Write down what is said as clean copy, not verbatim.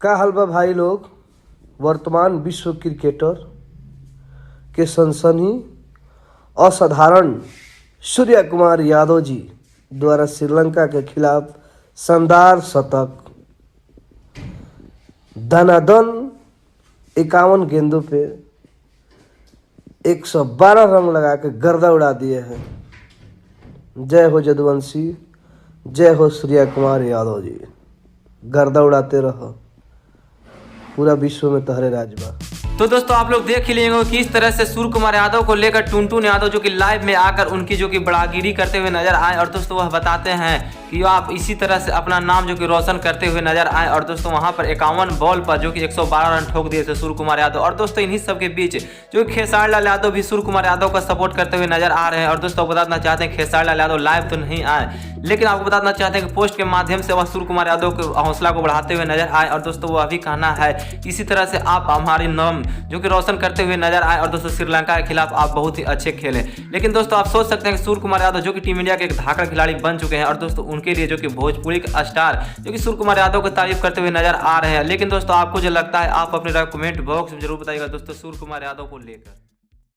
का हाल बा भाई लोग। वर्तमान विश्व क्रिकेटर के सनसनी असाधारण सूर्य कुमार यादव जी द्वारा श्रीलंका के खिलाफ शानदार शतक, धनाधन 51 गेंदों पे 112 रन लगा के गर्दा उड़ा दिए हैं। जय हो जदुवंशी, जय हो सूर्य कुमार यादव जी। गर्दा उड़ाते रहो, पूरा विश्व में तहरे राज बा। तो दोस्तों आप लोग देख ही लेंगे कि इस तरह से सूर्य कुमार यादव को लेकर टुनटुन यादव जो कि लाइव में आकर उनकी जो कि बड़ागिरी करते हुए नजर आए और दोस्तों वह बताते हैं कि आप इसी तरह से अपना नाम जो कि रोशन करते हुए नजर आए। और दोस्तों वहां पर 51 बॉल पर जो कि 112 रन ठोक दिए थे सूर्य कुमार यादव। और दोस्तों इन्हीं सब के बीच जो खेसारी लाल यादव भी सूर्य कुमार यादव का सपोर्ट करते हुए नजर आ रहे हैं। और दोस्तों बताना चाहते हैं खेसारी लाल यादव लाइव तो नहीं आए, लेकिन आपको बताना चाहते हैं कि पोस्ट के माध्यम से वह सूर्य कुमार यादव के हौसला को बढ़ाते हुए नजर आए। और दोस्तों वह भी कहना है इसी तरह से आप हमारे नाम जो कि रोशन करते हुए नजर आए। और दोस्तों श्रीलंका के खिलाफ आप बहुत ही अच्छे खेले। लेकिन दोस्तों आप सोच सकते हैं कि सूर्य कुमार यादव जो कि टीम इंडिया के एक धाकड़ खिलाड़ी बन चुके हैं और दोस्तों उनके लिए जो कि भोजपुरी का स्टार जो कि सूर्य कुमार यादव की तारीफ करते हुए नजर आ रहे हैं। लेकिन दोस्तों आपको जो लगता है आप अपने राय कमेंट बॉक्स में जरूर बताइएगा दोस्तों सूर्य कुमार यादव को लेकर।